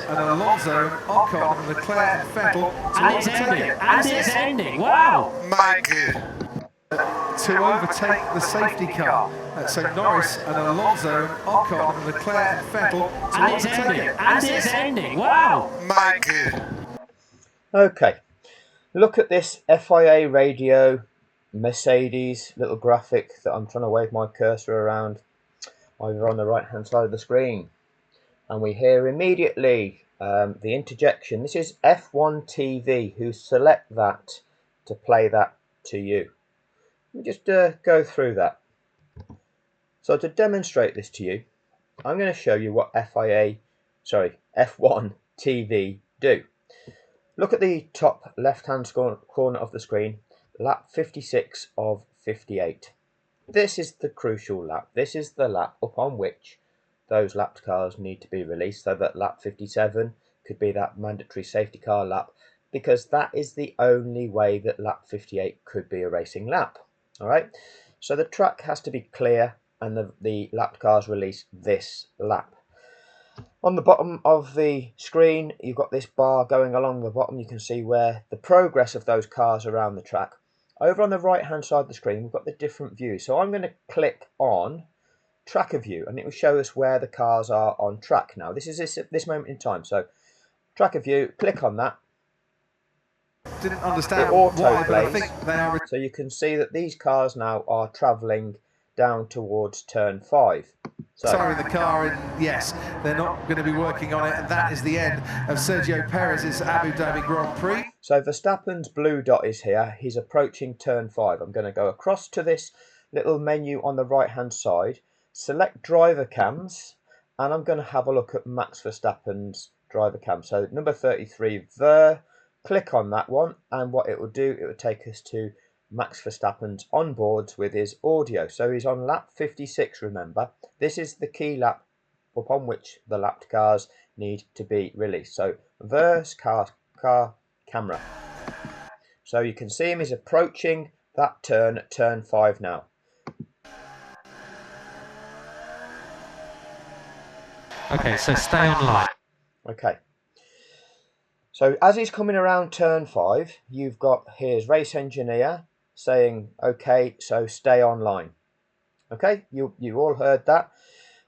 and Alonso, Ocon, and Leclerc and Vettel And it's ending. And it's ending. Wow. My good. to overtake the safety car. So Norris and Alonso, Ocon, and Leclerc and Vettel to And it's overtake ending. it. And it's ending. Wow. My good. Okay, look at this FIA radio Mercedes little graphic that I'm trying to wave my cursor around over on the right hand side of the screen, and we hear immediately the interjection. This is F1TV who select that to play that to you. Let me just go through that. So to demonstrate this to you, I'm going to show you what F1 TV do. Look at the top left-hand corner of the screen, lap 56 of 58. This is the crucial lap. This is the lap upon which those lapped cars need to be released, so that lap 57 could be that mandatory safety car lap, because that is the only way that lap 58 could be a racing lap. All right, so the track has to be clear and the lapped cars release this lap. On the bottom of the screen, you've got this bar going along the bottom. You can see where the progress of those cars around the track. Over on the right hand side of the screen, we've got the different views. So I'm going to click on tracker view, and it will show us where the cars are on track. Now this is this moment in time. So tracker view, click on that. Didn't understand It auto why, but I plays. think they are. So you can see that these cars now are travelling down towards turn 5. So Retiring the car, and yes, they're not going to be working on it, and that is the end of Sergio Perez's Abu Dhabi Grand Prix. So Verstappen's blue dot is here. He's approaching turn 5. I'm going to go across to this little menu on the right hand side, select driver cams, and I'm going to have a look at Max Verstappen's driver cam. So number 33 there, click on that one, and what it will do, it will take us to Max Verstappen's onboards with his audio. So he's on lap 56, remember. This is the key lap upon which the lapped cars need to be released. So Ver's car camera. So you can see him is approaching that turn at turn 5 now. Okay, so stay online. Okay. So as he's coming around turn 5, you've got his race engineer saying, okay, so stay online. Okay, you all heard that.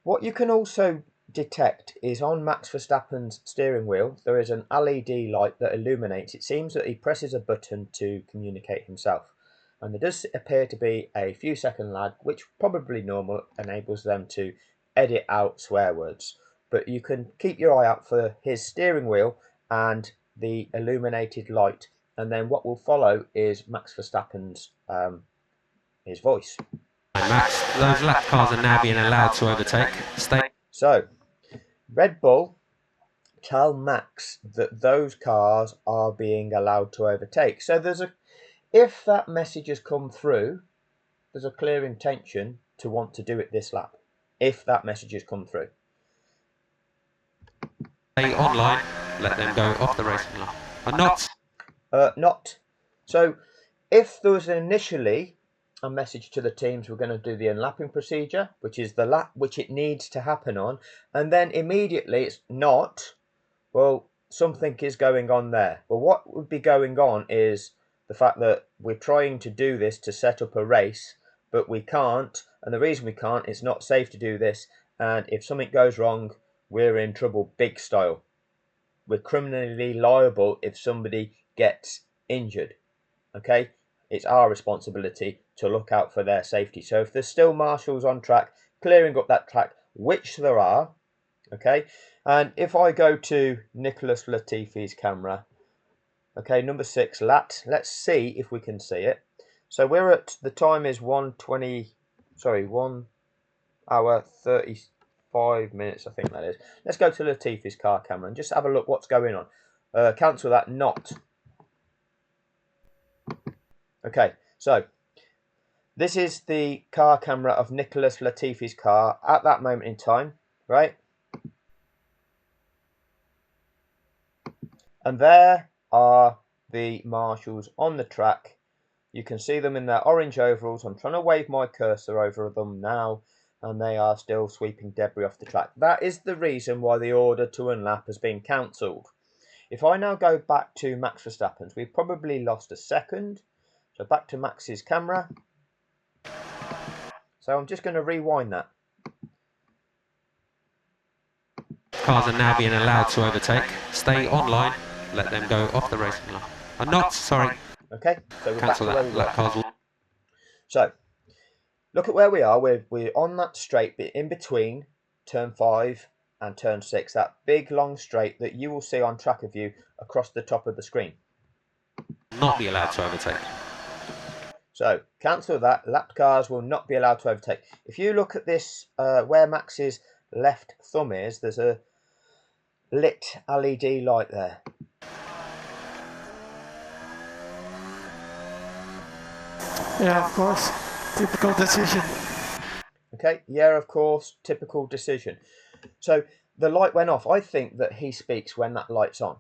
What you can also detect is on Max Verstappen's steering wheel, there is an LED light that illuminates. It seems that he presses a button to communicate himself. And there does appear to be a few second lag, which probably normal, enables them to edit out swear words. But you can keep your eye out for his steering wheel and the illuminated light, and then what will follow is Max Verstappen's his voice. Max, those lap cars are now being allowed to overtake. Stay. So Red Bull tell Max that those cars are being allowed to overtake. So if that message has come through, there's a clear intention to want to do it this lap. If that message has come through. Stay online. Let them go off the racing line. Or not. Not. So if there was initially a message to the teams, we're going to do the unlapping procedure, which is the lap which it needs to happen on, and then immediately it's not, well, something is going on there. Well, what would be going on is the fact that we're trying to do this to set up a race, but we can't, and the reason we can't, it's not safe to do this, and if something goes wrong, we're in trouble big style. We're criminally liable if somebody gets injured. Okay, it's our responsibility to look out for their safety. So if there's still marshals on track, clearing up that track, which there are, okay, and if I go to Nicholas Latifi's camera, okay, number 6, let's see if we can see it. So we're at, the time is 1 hour 35 minutes, I think that is. Let's go to Latifi's car camera and just have a look what's going on. Cancel that, not. Okay, so this is the car camera of Nicholas Latifi's car at that moment in time, right? And there are the marshals on the track. You can see them in their orange overalls. I'm trying to wave my cursor over them now. and they are still sweeping debris off the track. That is the reason why the order to unlap has been cancelled. If I now go back to Max Verstappen's, we've probably lost a second. So back to Max's camera. So I'm just going to rewind that. Cars are now being allowed to overtake. Stay online. Let them go off the racing line. Not, sorry. Okay, so we're Cancel back to where that. we Lap cars were. will... So, look at where we are. We're on that straight bit in between turn 5 and turn 6. That big long straight that you will see on tracker view across the top of the screen. not be allowed to overtake. So, cancel that. Lapped cars will not be allowed to overtake. If you look at this, where Max's left thumb is, there's a lit LED light there. Yeah, of course. Typical decision. Okay, yeah, of course, typical decision. So the light went off. I think that he speaks when that light's on.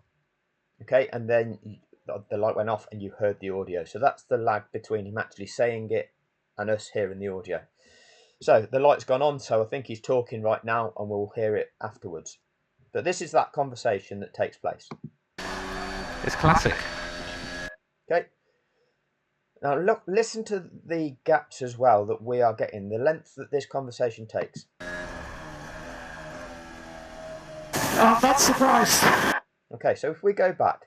Okay, and then the light went off and you heard the audio. So that's the lag between him actually saying it and us hearing the audio. So the light's gone on, so I think he's talking right now and we'll hear it afterwards. But this is that conversation that takes place. It's classic. Okay. Now look, listen to the gaps as well that we are getting, the length that this conversation takes. I'm not surprised. Okay, so if we go back.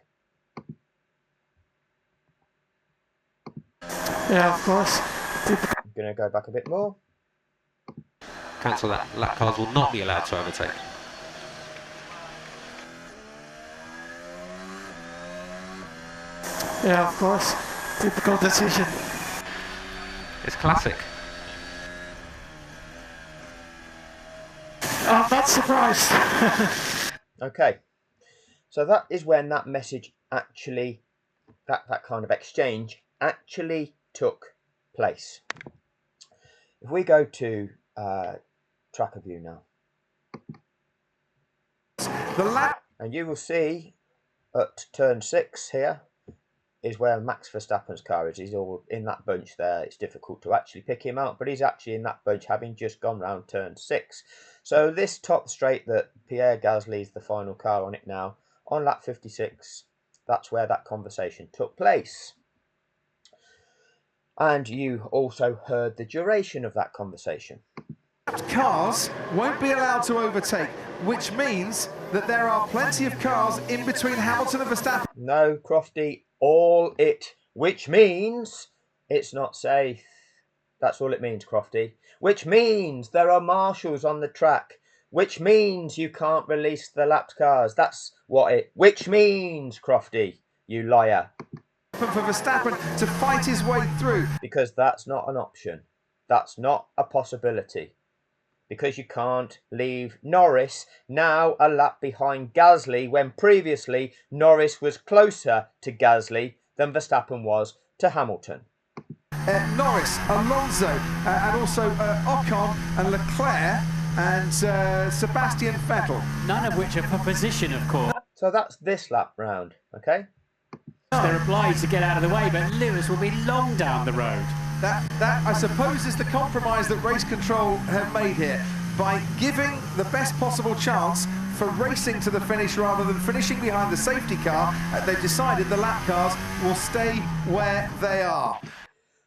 Yeah, of course. I'm going to go back a bit more. Cancel that. Lap cars will not be allowed to overtake. Yeah, of course. Typical decision. It's classic. I'm not surprised. Okay, so that is when that message actually, that kind of exchange actually took place. If we go to tracker view now, The lap. and you will see at turn 6 here is where Max Verstappen's car is. He's all in that bunch there. It's difficult to actually pick him out, but he's actually in that bunch having just gone round turn 6. So this top straight that Pierre Gasly's the final car on it now, on lap 56, that's where that conversation took place. And you also heard the duration of that conversation. Cars won't be allowed to overtake, which means that there are plenty of cars in between Hamilton and Verstappen. No, Crofty, which means it's not safe. That's all it means, Crofty. Which means there are marshals on the track. Which means you can't release the lapped cars. That's what it... Which means, Crofty, you liar. For Verstappen to fight his way through. Because that's not an option. That's not a possibility. Because you can't leave Norris now a lap behind Gasly when previously Norris was closer to Gasly than Verstappen was to Hamilton. Norris, Alonso, and also Ocon and Leclerc and Sebastian Vettel. None of which are for position, of course. So that's this lap round, okay? They're obliged to get out of the way, but Lewis will be long down the road. That I suppose is the compromise that race control have made here by giving the best possible chance for racing to the finish rather than finishing behind the safety car. They've decided the lap cars will stay where they are.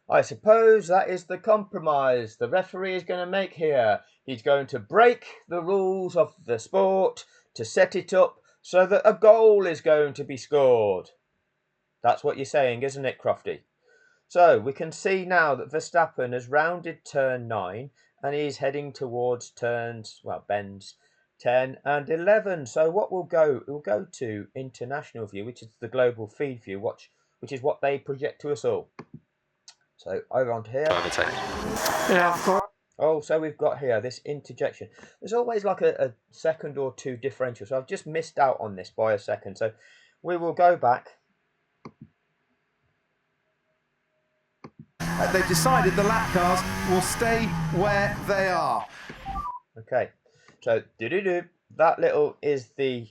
I suppose that is the compromise the referee is going to make here. He's going to break the rules of the sport to set it up so that a goal is going to be scored. That's what you're saying, isn't it, Crofty? So we can see now that Verstappen has rounded turn 9 and he's heading towards bends 10 and 11. So what we'll go to international view, which is the global feed view, which is what they project to us all. So over onto here. Overtake. Yeah, of course. Oh, so we've got here this interjection. There's always like a second or two differential. So I've just missed out on this by a second. So we will go back. They've decided the lap cars will stay where they are. Okay, so that little is the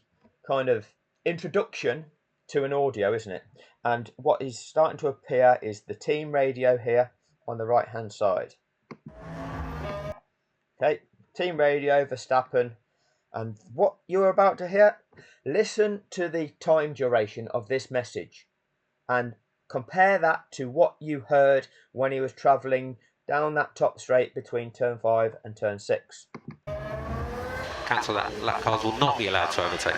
kind of introduction to an audio, isn't it? And what is starting to appear is the team radio here on the right hand side. Okay, team radio, Verstappen. And what you're about to hear, listen to the time duration of this message and compare that to what you heard when he was travelling down that top straight between turn 5 and turn 6. Cancel that. Lap cars will not be allowed to overtake.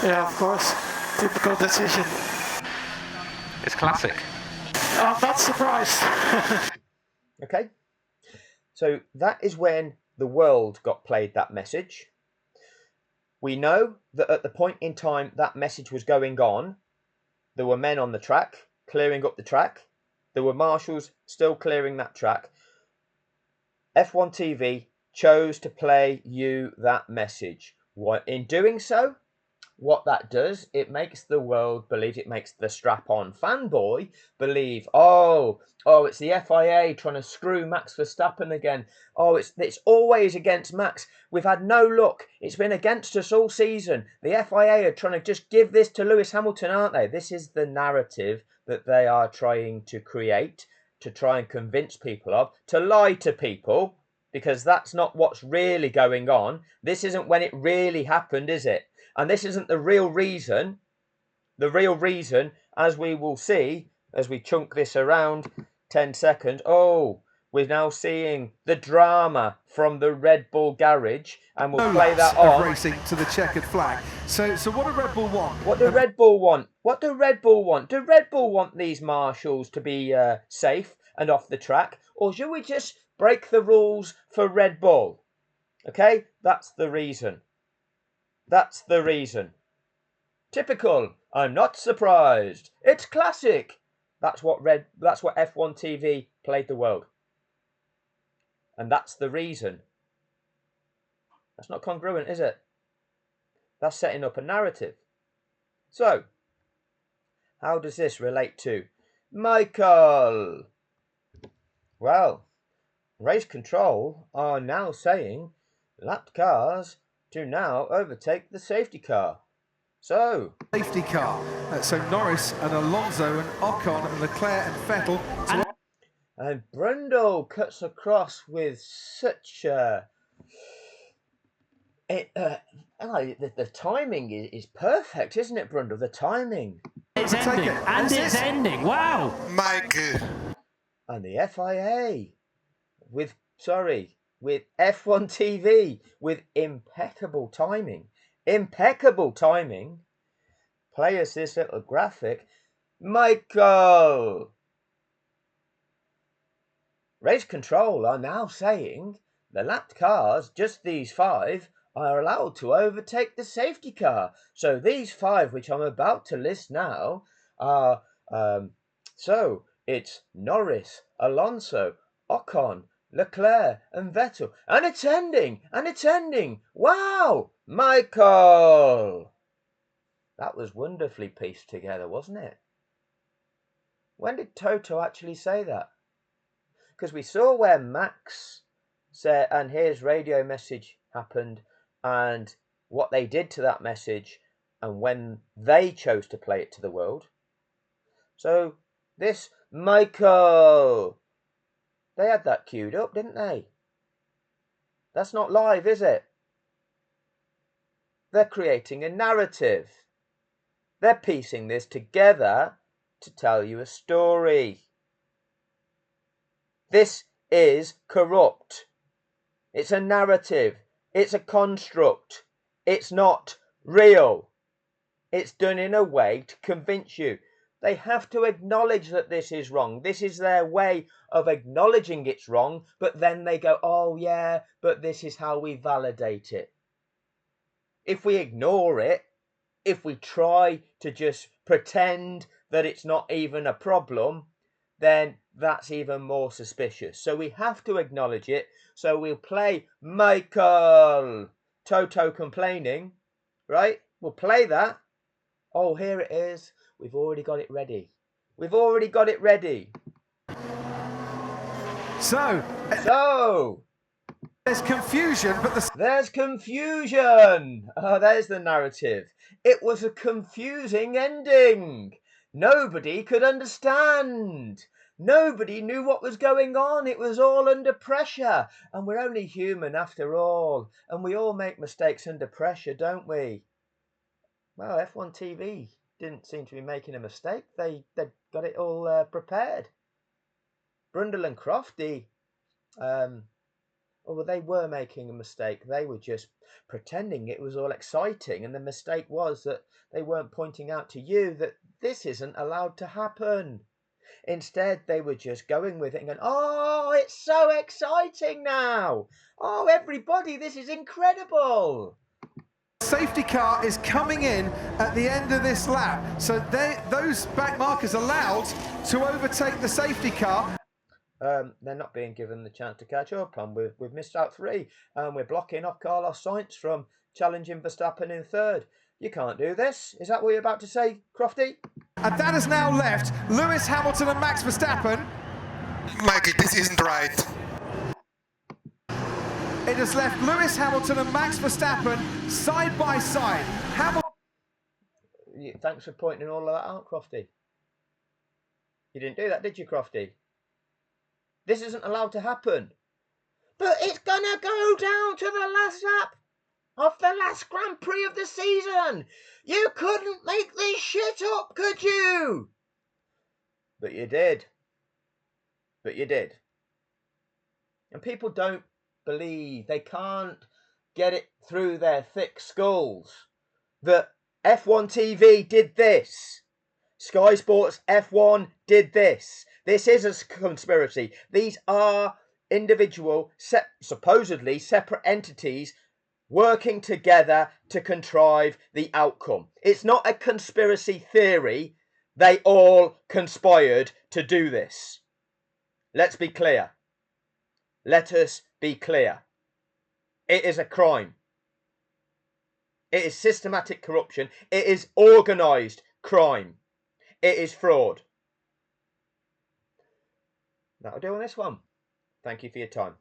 Yeah, of course. Typical decision. It's classic. I'm not surprised. Okay, so that is when the world got played that message. We know that at the point in time that message was going on, there were men on the track clearing up the track. There were marshals still clearing that track. F1TV chose to play you that message. In doing so, what that does, it makes the world believe, it makes the strap-on fanboy believe, oh, it's the FIA trying to screw Max Verstappen again. Oh, it's always against Max. We've had no luck. It's been against us all season. The FIA are trying to just give this to Lewis Hamilton, aren't they? This is the narrative that they are trying to create, to try and convince people of, to lie to people, because that's not what's really going on. This isn't when it really happened, is it? And this isn't the real reason. The real reason, as we will see, as we chunk this around 10 seconds, we're now seeing the drama from the Red Bull garage, and we'll play that on. Racing to the checkered flag. So what do Red Bull want? What do Red Bull want? What do Red Bull want? Do Red Bull want these marshals to be safe and off the track? Or should we just break the rules for Red Bull? Okay, that's the reason. That's the reason. Typical. I'm not surprised. It's classic. That's what F1TV played the world. And that's the reason. That's not congruent, is it? That's setting up a narrative. So, how does this relate to Michael? Well, race control are now saying lapped cars to now overtake the safety car. So, safety car. So Norris and Alonso and Ocon and Leclerc and Vettel. And Brundle cuts across with such the timing is perfect, isn't it, Brundle? The timing. It's ending. And it's ending. Wow. Mike. And the FIA with F1TV with impeccable timing. Impeccable timing. Play us this little graphic. Michael. Race control are now saying the lapped cars, just these 5, are allowed to overtake the safety car. So these 5, which I'm about to list now, are so it's Norris, Alonso, Ocon, Leclerc and Vettel. And it's ending! And it's ending! Wow! Michael! That was wonderfully pieced together, wasn't it? When did Toto actually say that? Because we saw where Max said, and his radio message happened, and what they did to that message, and when they chose to play it to the world. So this Michael, they had that queued up, didn't they? That's not live, is it? They're creating a narrative. They're piecing this together to tell you a story. This is corrupt. It's a narrative. It's a construct. It's not real. It's done in a way to convince you. They have to acknowledge that this is wrong. This is their way of acknowledging it's wrong, but then they go, oh yeah, but this is how we validate it. If we ignore it, if we try to just pretend that it's not even a problem, then that's even more suspicious. So we have to acknowledge it. So we'll play Michael, Toto complaining, right? We'll play that. Oh, here it is. We've already got it ready. We've already got it ready. So there's confusion, but there's confusion. Oh, there's the narrative. It was a confusing ending. Nobody could understand. Nobody knew what was going on. It was all under pressure. And we're only human after all. And we all make mistakes under pressure, don't we? Well, F1TV didn't seem to be making a mistake. They'd got it all prepared. Brundle and Crofty, well, they were making a mistake. They were just pretending it was all exciting. And the mistake was that they weren't pointing out to you that this isn't allowed to happen. Instead, they were just going with it and going, oh, it's so exciting now. Oh, everybody, this is incredible. Safety car is coming in at the end of this lap. So those back markers allowed to overtake the safety car. They're not being given the chance to catch up, and we've missed out 3, and we're blocking off Carlos Sainz from challenging Verstappen in 3rd. You can't do this. Is that what you're about to say, Crofty? And that has now left Lewis Hamilton and Max Verstappen. Michael, this isn't right. It has left Lewis Hamilton and Max Verstappen side by side. Thanks for pointing all of that out, Crofty. You didn't do that, did you, Crofty? This isn't allowed to happen. But it's going to go down to the last lap of the last Grand Prix of the season. You couldn't make this shit up, could you? But you did. But you did. And people don't believe, they can't get it through their thick skulls that F1TV did this. Sky Sports F1 did this. This is a conspiracy. These are individual, supposedly separate entities working together to contrive the outcome. It's not a conspiracy theory. They all conspired to do this. Let's be clear. Let us be clear. It is a crime. It is systematic corruption. It is organised crime. It is fraud. That'll do on this one. Thank you for your time.